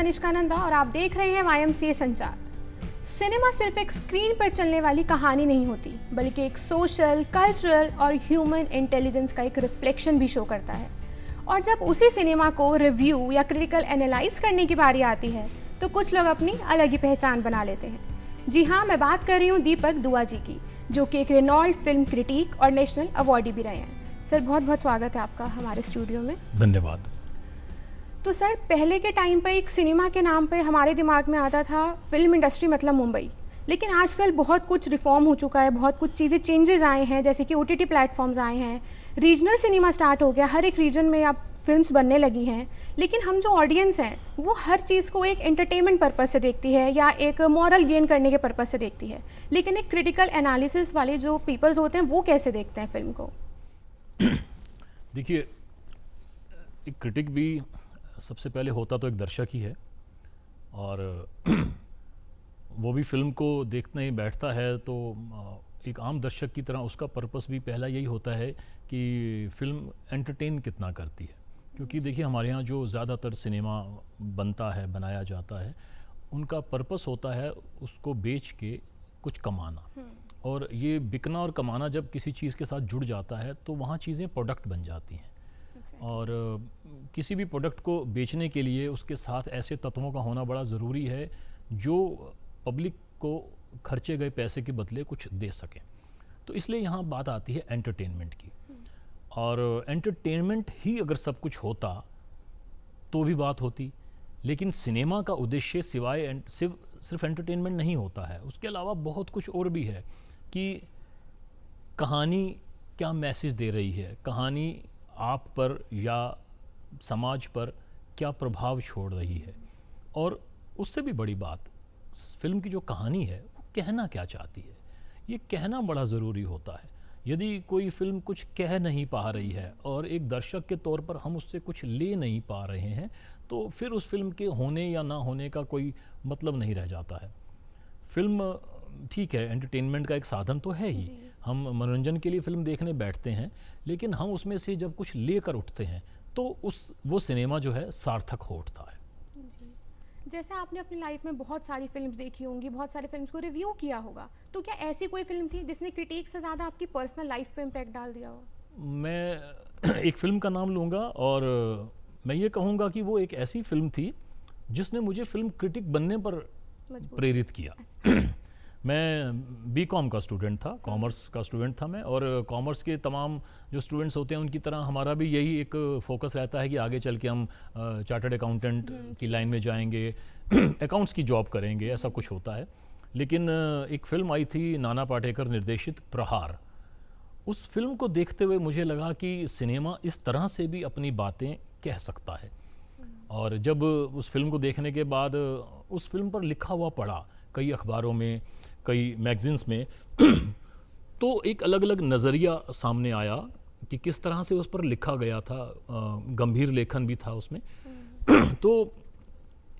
कनिष्का नंदा और आप देख रहे हैं YMCA संचार। सिनेमा सिर्फ एक स्क्रीन पर चलने वाली कहानी नहीं होती, बल्कि एक सोशल, कल्चरल और ह्यूमन इंटेलिजेंस का एक रिफ्लेक्शन भी शो करता है। और जब उसी सिनेमा को रिव्यू या क्रिटिकल एनालाइज करने की बारी आती है तो कुछ लोग अपनी अलग ही पहचान बना लेते हैं। जी हाँ, मैं बात कर रही हूँ दीपक दुआ जी की, जो कि एक रेनॉल्ड फिल्म क्रिटिक और नेशनल अवार्डी भी रहे हैं। सर, बहुत बहुत स्वागत है आपका हमारे स्टूडियो में। धन्यवाद। तो सर, पहले के टाइम पे एक सिनेमा के नाम पे हमारे दिमाग में आता था फिल्म इंडस्ट्री मतलब मुंबई, लेकिन आजकल बहुत कुछ रिफॉर्म हो चुका है, बहुत कुछ चीज़ें चेंजेस आए हैं, जैसे कि OTT प्लेटफॉर्म्स आए हैं, रीजनल सिनेमा स्टार्ट हो गया, हर एक रीजन में अब फिल्म्स बनने लगी हैं। लेकिन हम जो ऑडियंस हैं वो हर चीज़ को एक एंटरटेनमेंट पर्पस से देखती है या एक मॉरल गेन करने के पर्पस से देखती है, लेकिन एक क्रिटिकल एनालिसिस वाले जो पीपल्स होते हैं वो कैसे देखते हैं फिल्म को? देखिए, एक क्रिटिक भी सबसे पहले होता तो एक दर्शक ही है, और वो भी फिल्म को देखने ही बैठता है तो एक आम दर्शक की तरह उसका पर्पस भी पहला यही होता है कि फिल्म एंटरटेन कितना करती है। क्योंकि देखिए, हमारे यहाँ जो ज़्यादातर सिनेमा बनता है, बनाया जाता है, उनका पर्पस होता है उसको बेच के कुछ कमाना। और ये बिकना और कमाना जब किसी चीज़ के साथ जुड़ जाता है तो वहाँ चीज़ें प्रोडक्ट बन जाती हैं। और किसी भी प्रोडक्ट को बेचने के लिए उसके साथ ऐसे तत्वों का होना बड़ा ज़रूरी है जो पब्लिक को खर्चे गए पैसे के बदले कुछ दे सकें। तो इसलिए यहाँ बात आती है एंटरटेनमेंट की, और एंटरटेनमेंट ही अगर सब कुछ होता तो भी बात होती। लेकिन सिनेमा का उद्देश्य सिवाय सिर्फ एंटरटेनमेंट नहीं होता है, उसके अलावा बहुत कुछ और भी है कि कहानी क्या मैसेज दे रही है, कहानी आप पर या समाज पर क्या प्रभाव छोड़ रही है, और उससे भी बड़ी बात फिल्म की जो कहानी है वो कहना क्या चाहती है, ये कहना बड़ा ज़रूरी होता है। यदि कोई फिल्म कुछ कह नहीं पा रही है और एक दर्शक के तौर पर हम उससे कुछ ले नहीं पा रहे हैं तो फिर उस फिल्म के होने या ना होने का कोई मतलब नहीं रह जाता है। फिल्म ठीक है, एंटरटेनमेंट का एक साधन तो है ही, हम मनोरंजन के लिए फिल्म देखने बैठते हैं, लेकिन हम उसमें से जब कुछ लेकर उठते हैं तो वो सिनेमा जो है सार्थक हो उठता है। जैसे आपने अपनी लाइफ में बहुत सारी फिल्म्स देखी होंगी, बहुत सारी फिल्म्स को रिव्यू किया होगा, तो क्या ऐसी कोई फिल्म थी जिसने क्रिटिक से ज़्यादा आपकी पर्सनल लाइफ पे इम्पैक्ट डाल दिया हो? मैं एक फ़िल्म का नाम लूँगा और मैं ये कहूँगा कि वो एक ऐसी फ़िल्म थी जिसने मुझे फ़िल्म क्रिटिक बनने पर प्रेरित किया। मैं BCom का स्टूडेंट था, कॉमर्स का स्टूडेंट था मैं, और कॉमर्स के तमाम जो स्टूडेंट्स होते हैं उनकी तरह हमारा भी यही एक फोकस रहता है कि आगे चल के हम चार्टर्ड अकाउंटेंट की लाइन में जाएंगे, अकाउंट्स की जॉब करेंगे, ऐसा कुछ होता है। लेकिन एक फ़िल्म आई थी नाना पाटेकर निर्देशित प्रहार। उस फिल्म को देखते हुए मुझे लगा कि सिनेमा इस तरह से भी अपनी बातें कह सकता है। और जब उस फिल्म को देखने के बाद उस फिल्म पर लिखा हुआ पढ़ा कई अखबारों में, कई मैगजीन्स में, तो एक अलग अलग नज़रिया सामने आया कि किस तरह से उस पर लिखा गया था, गंभीर लेखन भी था उसमें। तो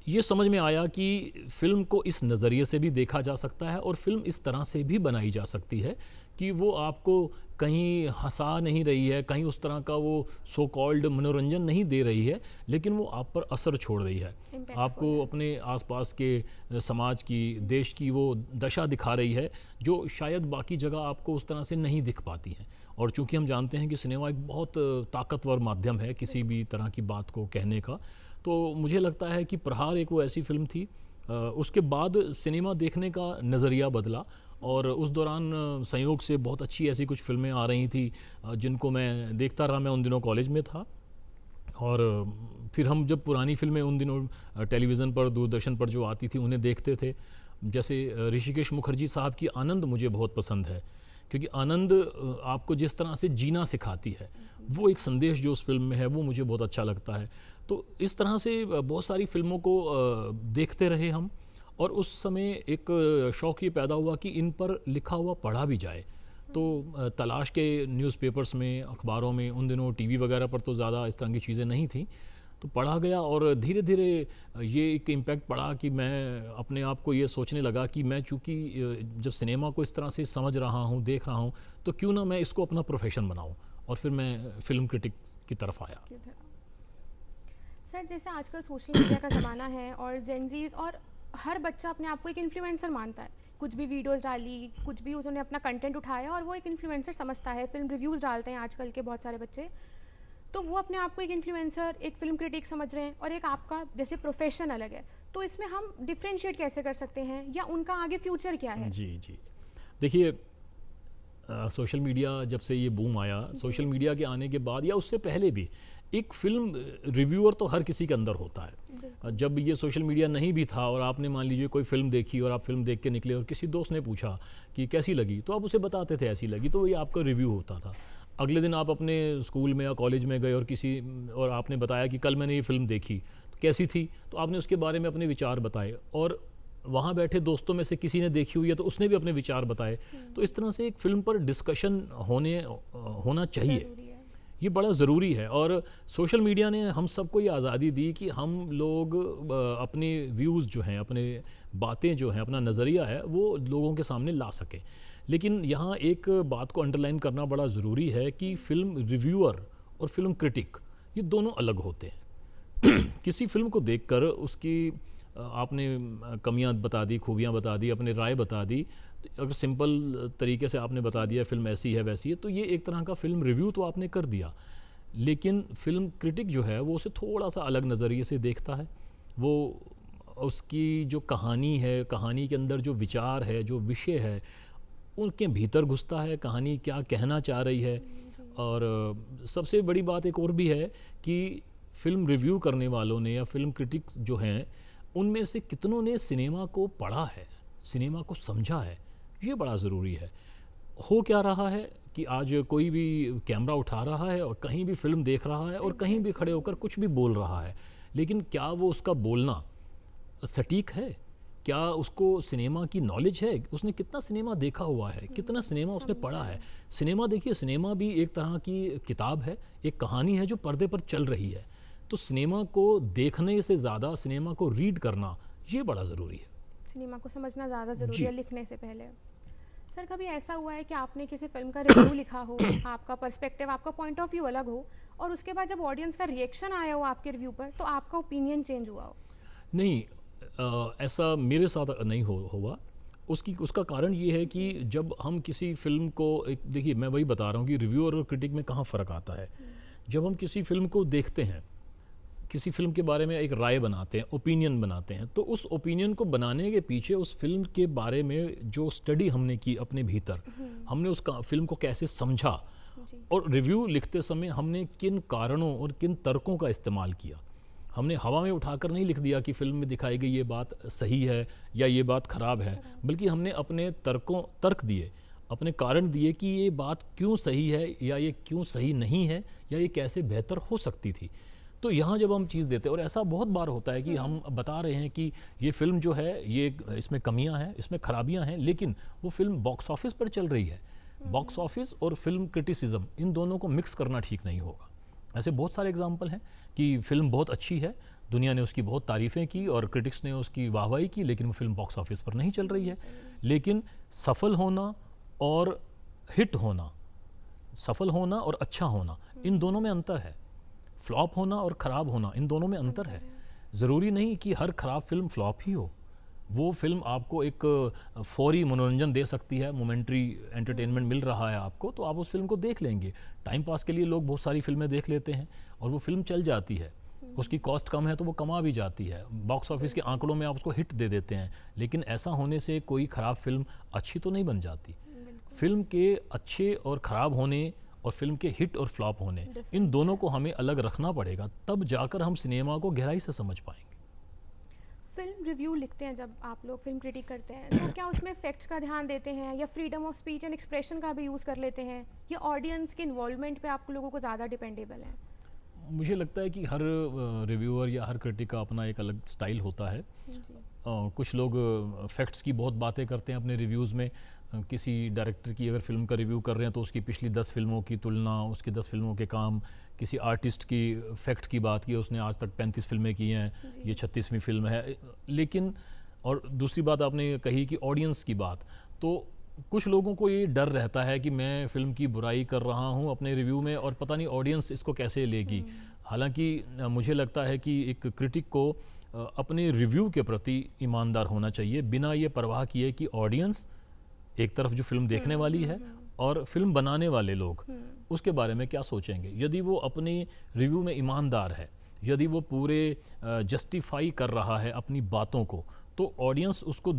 ये समझ में आया कि फ़िल्म को इस नज़रिए से भी देखा जा सकता है और फिल्म इस तरह से भी बनाई जा सकती है कि वो आपको कहीं हंसा नहीं रही है, कहीं उस तरह का वो सो कॉल्ड मनोरंजन नहीं दे रही है, लेकिन वो आप पर असर छोड़ रही है, आपको अपने आसपास के समाज की, देश की वो दशा दिखा रही है जो शायद बाकी जगह आपको उस तरह से नहीं दिख पाती हैं। और चूँकि हम जानते हैं कि सिनेमा एक बहुत ताकतवर माध्यम है किसी भी तरह की बात को कहने का, तो मुझे लगता है कि प्रहार एक वो ऐसी फिल्म थी। उसके बाद सिनेमा देखने का नज़रिया बदला, और उस दौरान संयोग से बहुत अच्छी ऐसी कुछ फिल्में आ रही थी जिनको मैं देखता रहा। मैं उन दिनों कॉलेज में था, और फिर हम जब पुरानी फिल्में उन दिनों टेलीविज़न पर, दूरदर्शन पर जो आती थी उन्हें देखते थे। जैसे ऋषिकेश मुखर्जी साहब की आनंद मुझे बहुत पसंद है, क्योंकि आनंद आपको जिस तरह से जीना सिखाती है, वो एक संदेश जो उस फिल्म में है वो मुझे बहुत अच्छा लगता है। तो इस तरह से बहुत सारी फिल्मों को देखते रहे हम, और उस समय एक शौक़ ये पैदा हुआ कि इन पर लिखा हुआ पढ़ा भी जाए। तो तलाश के न्यूज़पेपर्स में, अखबारों में, उन दिनों टीवी वगैरह पर तो ज़्यादा इस तरह की चीज़ें नहीं थी, तो पढ़ा गया, और धीरे धीरे ये एक इम्पैक्ट पड़ा कि मैं अपने आप को ये सोचने लगा कि मैं चूँकि जब सिनेमा को इस तरह से समझ रहा हूँ, देख रहा हूँ, तो क्यों ना मैं इसको अपना प्रोफेशन बनाऊँ, और फिर मैं फिल्म क्रिटिक की तरफ आया। सर जैसे आजकल सोशल मीडिया का ज़माना है और जेनजीज और हर बच्चा अपने आप को एक इन्फ्लुएंसर मानता है। कुछ भी वीडियोस डाली, कुछ भी उन्होंने अपना कंटेंट उठाया और वो एक इन्फ्लुएंसर समझता है। फिल्म रिव्यूज़ डालते हैं आजकल के बहुत सारे बच्चे, तो वो अपने आप को एक इन्फ्लुएंसर, एक फिल्म क्रिटिक समझ रहे हैं और एक आपका जैसे प्रोफेशन अलग है। तो इसमें हम डिफ्रेंशिएट कैसे कर सकते हैं या उनका आगे फ्यूचर क्या है? जी जी, देखिए सोशल मीडिया जब से ये बूम आया, सोशल मीडिया के आने के बाद या उससे पहले भी एक फ़िल्म रिव्यूअर तो हर किसी के अंदर होता है। जब ये सोशल मीडिया नहीं भी था और आपने मान लीजिए कोई फ़िल्म देखी और आप फ़िल्म देख के निकले और किसी दोस्त ने पूछा कि कैसी लगी, तो आप उसे बताते थे ऐसी लगी, तो ये आपका रिव्यू होता था। अगले दिन आप अपने स्कूल में या कॉलेज में गए और आपने बताया कि कल मैंने ये फ़िल्म देखी, तो कैसी थी, तो आपने उसके बारे में अपने विचार बताए और वहाँ बैठे दोस्तों में से किसी ने देखी हुई है तो उसने भी अपने विचार बताए। तो इस तरह से एक फ़िल्म पर डिस्कशन होना चाहिए, ये बड़ा ज़रूरी है। और सोशल मीडिया ने हम सबको ये आज़ादी दी कि हम लोग अपने व्यूज़ जो हैं, अपने बातें जो हैं, अपना नज़रिया है वो लोगों के सामने ला सकें। लेकिन यहाँ एक बात को अंडरलाइन करना बड़ा ज़रूरी है कि फ़िल्म रिव्यूअर और फ़िल्म क्रिटिक ये दोनों अलग होते हैं। किसी फ़िल्म को देखकर उसकी आपने कमियां बता दी, खूबियां बता दी, अपनी राय बता दी, अगर सिंपल तरीके से आपने बता दिया फ़िल्म ऐसी है वैसी है, तो ये एक तरह का फ़िल्म रिव्यू तो आपने कर दिया। लेकिन फ़िल्म क्रिटिक जो है वो उसे थोड़ा सा अलग नज़रिए से देखता है। वो उसकी जो कहानी है, कहानी के अंदर जो विचार है, जो विषय है, उनके भीतर घुसता है, कहानी क्या कहना चाह रही है। और सबसे बड़ी बात एक और भी है कि फ़िल्म रिव्यू करने वालों ने या फ़िल्म क्रिटिक्स जो हैं उनमें से कितनों ने सिनेमा को पढ़ा है, सिनेमा को समझा है, ये बड़ा ज़रूरी है। हो क्या रहा है कि आज कोई भी कैमरा उठा रहा है और कहीं भी फ़िल्म देख रहा है और कहीं भी खड़े होकर कुछ भी बोल रहा है, लेकिन क्या वो उसका बोलना सटीक है? क्या उसको सिनेमा की नॉलेज है? उसने कितना सिनेमा देखा हुआ है, कितना सिनेमा उसने पढ़ा है? सिनेमा देखिए, सिनेमा भी एक तरह की किताब है, एक कहानी है जो पर्दे पर चल रही है। तो सिनेमा को देखने से ज़्यादा सिनेमा को रीड करना ये बड़ा ज़रूरी है। सिनेमा को समझना ज़्यादा ज़रूरी है लिखने से पहले। सर कभी ऐसा हुआ है कि आपने किसी फिल्म का रिव्यू लिखा हो, आपका पर्सपेक्टिव, आपका पॉइंट ऑफ व्यू अलग हो और उसके बाद जब ऑडियंस का रिएक्शन आया हो आपके रिव्यू पर तो आपका ओपिनियन चेंज हुआ हो? नहीं, ऐसा मेरे साथ नहीं हुआ। उसका कारण ये है कि जब हम किसी फ़िल्म को देखिए, मैं वही बता रहा हूँ कि रिव्यूअर और क्रिटिक में कहाँ फ़र्क आता है। जब हम किसी फ़िल्म को देखते हैं, किसी फ़िल्म के बारे में एक राय बनाते हैं, ओपिनियन बनाते हैं, तो उस ओपिनियन को बनाने के पीछे उस फ़िल्म के बारे में जो स्टडी हमने की अपने भीतर, हमने उस फ़िल्म को कैसे समझा और रिव्यू लिखते समय हमने किन कारणों और किन तर्कों का इस्तेमाल किया। हमने हवा में उठाकर नहीं लिख दिया कि फ़िल्म में दिखाई गई ये बात सही है या ये बात ख़राब है, बल्कि हमने अपने तर्क दिए, अपने कारण दिए कि ये बात क्यों सही है या ये क्यों सही नहीं है या ये कैसे बेहतर हो सकती थी। तो यहाँ जब हम चीज़ देते हैं, और ऐसा बहुत बार होता है कि हम बता रहे हैं कि ये फ़िल्म जो है ये इसमें कमियां हैं, इसमें खराबियां हैं, लेकिन वो फ़िल्म बॉक्स ऑफिस पर चल रही है। बॉक्स ऑफिस और फिल्म क्रिटिसिज्म, इन दोनों को मिक्स करना ठीक नहीं होगा। ऐसे बहुत सारे एग्जाम्पल हैं कि फ़िल्म बहुत अच्छी है, दुनिया ने उसकी बहुत तारीफ़ें की और क्रिटिक्स ने उसकी वाहवाही की, लेकिन वो फिल्म बॉक्स ऑफिस पर नहीं चल रही है। लेकिन सफल होना और हिट होना, सफल होना और अच्छा होना, इन दोनों में अंतर है। फ्लॉप होना और ख़राब होना, इन दोनों में अंतर है। ज़रूरी नहीं कि हर ख़राब फिल्म फ्लॉप ही हो। वो फिल्म आपको एक फौरी मनोरंजन दे सकती है, मोमेंट्री एंटरटेनमेंट मिल रहा है आपको, तो आप उस फिल्म को देख लेंगे। टाइम पास के लिए लोग बहुत सारी फिल्में देख लेते हैं और वो फिल्म चल जाती है, उसकी कॉस्ट कम है तो वो कमा भी जाती है, बॉक्स ऑफिस के आंकड़ों में आप उसको हिट दे देते हैं। लेकिन ऐसा होने से कोई ख़राब फिल्म अच्छी तो नहीं बन जाती। फिल्म के अच्छे और ख़राब होने और फिल्म के हिट और फ्लॉप होने, इन दोनों को हमें अलग रखना पड़ेगा, तब जाकर हम सिनेमा को गहराई से समझ पाएंगे। फिल्म रिव्यू लिखते हैं जब आप लोग, फिल्म क्रिटिक करते हैं, तो क्या उसमें फैक्ट्स का ध्यान देते हैं या freedom of speech and expression का भी यूज़ कर लेते हैं या ऑडियंस के इन्वॉल्वमेंट पे आप लोगों को ज़्यादा डिपेंडेबल है? मुझे लगता है कि हर रिव्यूअर या हर क्रिटिक का अपना एक अलग स्टाइल होता है। कुछ लोग फैक्ट्स की बहुत बातें करते हैं अपने रिव्यूज़ में। किसी डायरेक्टर की अगर फ़िल्म का रिव्यू कर रहे हैं तो उसकी पिछली 10 फिल्मों की तुलना, उसकी 10 फिल्मों के काम, किसी आर्टिस्ट की फैक्ट की बात की, उसने आज तक 35 फिल्में की हैं, ये 36वीं फिल्म है। लेकिन और दूसरी बात आपने कही कि ऑडियंस की बात, तो कुछ लोगों को ये डर रहता है कि मैं फ़िल्म की बुराई कर रहा हूँ अपने रिव्यू में और पता नहीं ऑडियंस इसको कैसे लेगी। हालांकि मुझे लगता है कि एक क्रिटिक को अपने रिव्यू के प्रति ईमानदार होना चाहिए, बिना ये परवाह किए कि ऑडियंस एक तरफ जो फिल्म देखने वाली है और फिल्म बनाने वाले लोग उसके बारे में क्या सोचेंगे। यदि वो अपने रिव्यू में ईमानदार है, यदि वो पूरे जस्टिफाई कर रहा है अपनी बातों को, तो ऑडियंस उसको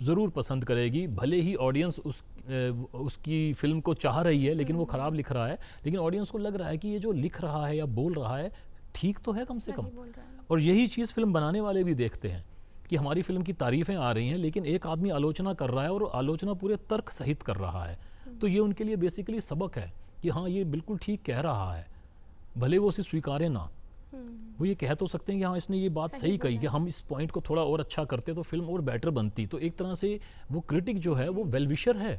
ज़रूर पसंद करेगी। भले ही ऑडियंस उसकी फिल्म को चाह रही है लेकिन वो ख़राब लिख रहा है, लेकिन ऑडियंस को लग रहा है कि ये जो लिख रहा है या बोल रहा है ठीक तो है कम से कम। और यही चीज़ फिल्म बनाने वाले भी देखते हैं कि हमारी फिल्म की तारीफ़ें आ रही हैं लेकिन एक आदमी आलोचना कर रहा है और आलोचना पूरे तर्क सहित कर रहा है, तो ये उनके लिए बेसिकली सबक है कि हाँ ये बिल्कुल ठीक कह रहा है, भले वो उसे स्वीकारे ना। वो ये कह तो सकते हैं कि हाँ इसने ये बात सही कही कि हम इस पॉइंट को थोड़ा और अच्छा करते तो फिल्म और बेटर बनती। तो एक तरह से वो क्रिटिक जो है वो वेलविशर है।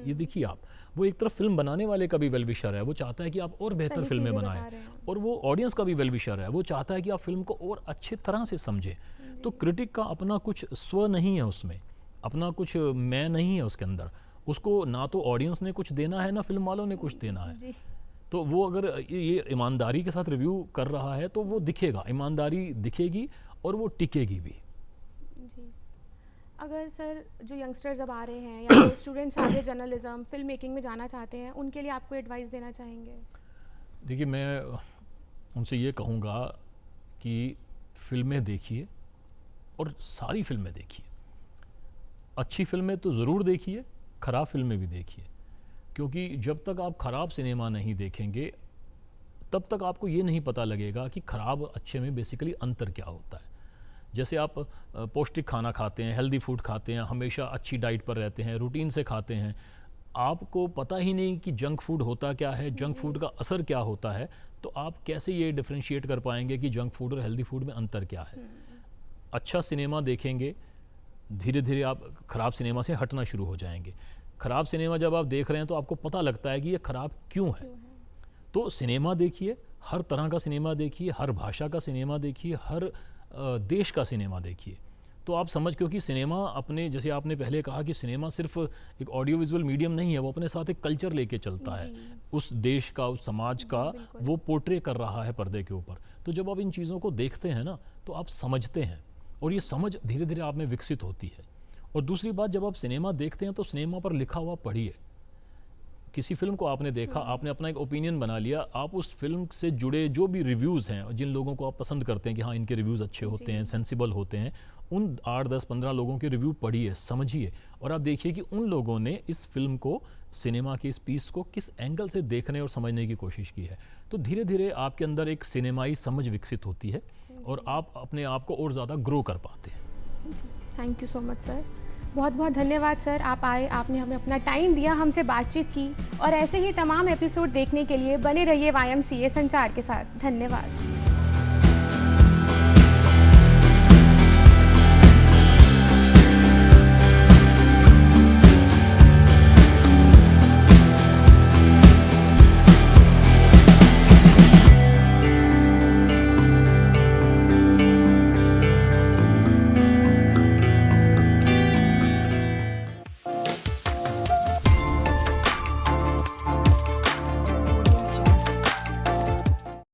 ये देखिए आप, वो एक तरफ फिल्म बनाने वाले का भी वेलविशर है, वो चाहता है कि आप और बेहतर फिल्में बनाएं, और वो ऑडियंस का भी वेलविशर है, वो चाहता है कि आप फिल्म को और अच्छे तरह से समझें। तो क्रिटिक का अपना कुछ स्व नहीं है उसमें, अपना कुछ मैं नहीं है उसके अंदर। उसको ना तो ऑडियंस ने कुछ देना है ना फिल्म वालों ने कुछ देना है। तो वो अगर ये ईमानदारी के साथ रिव्यू कर रहा है तो वो दिखेगा, ईमानदारी दिखेगी और वो टिकेगी भी। जी। अगर सर जो यंगस्टर्स अब आ रहे हैं या जो स्टूडेंट्स आगे जर्नलिज्म फिल्म मेकिंग में जाना चाहते हैं, उनके लिए आपको एडवाइस देना चाहेंगे? देखिए, मैं उनसे ये कहूँगा कि फिल्में देखिए और सारी फिल्में देखिए। अच्छी फिल्में तो ज़रूर देखिए, ख़राब फिल्में भी देखिए, क्योंकि जब तक आप ख़राब सिनेमा नहीं देखेंगे तब तक आपको ये नहीं पता लगेगा कि ख़राब अच्छे में बेसिकली अंतर क्या होता है। जैसे आप पौष्टिक खाना खाते हैं, हेल्दी फूड खाते हैं, हमेशा अच्छी डाइट पर रहते हैं, रूटीन से खाते हैं, आपको पता ही नहीं कि जंक फूड होता क्या है, जंक फूड का असर क्या होता है, तो आप कैसे ये डिफ्रेंशिएट कर पाएंगे कि जंक फूड और हेल्दी फूड में अंतर क्या है। अच्छा सिनेमा देखेंगे, धीरे धीरे आप ख़राब सिनेमा से हटना शुरू हो जाएंगे। ख़राब सिनेमा जब आप देख रहे हैं तो आपको पता लगता है कि ये ख़राब क्यों है। तो सिनेमा देखिए, हर तरह का सिनेमा देखिए, हर भाषा का सिनेमा देखिए, हर देश का सिनेमा देखिए, तो आप समझ, क्योंकि सिनेमा अपने, जैसे आपने पहले कहा कि सिनेमा सिर्फ एक ऑडियो विजुअल मीडियम नहीं है, वो अपने साथ एक कल्चर लेके चलता है, उस देश का, उस समाज का वो पोर्ट्रे कर रहा है पर्दे के ऊपर। तो जब आप इन चीज़ों को देखते हैं ना तो आप समझते हैं और ये समझ धीरे धीरे आप में विकसित होती है। और दूसरी बात, जब आप सिनेमा देखते हैं तो सिनेमा पर लिखा हुआ पढ़िए। किसी फिल्म को आपने देखा, आपने अपना एक ओपिनियन बना लिया, आप उस फिल्म से जुड़े जो भी रिव्यूज़ हैं, जिन लोगों को आप पसंद करते हैं कि हाँ इनके रिव्यूज़ अच्छे होते हैं, सेंसिबल होते हैं, उन 8, 10, 15 लोगों के रिव्यू पढ़िए, समझिए, और आप देखिए कि उन लोगों ने इस फिल्म को, सिनेमा के इस पीस को किस एंगल से देखने और समझने की कोशिश की है। तो धीरे धीरे आपके अंदर एक सिनेमाई समझ विकसित होती है और आप अपने आप को और ज़्यादा ग्रो कर पाते हैं। Thank you so much sir, बहुत बहुत धन्यवाद सर, आप आए, आपने हमें अपना टाइम दिया, हमसे बातचीत की, और ऐसे ही तमाम एपिसोड देखने के लिए बने रहिए YMCA संचार के साथ। धन्यवाद।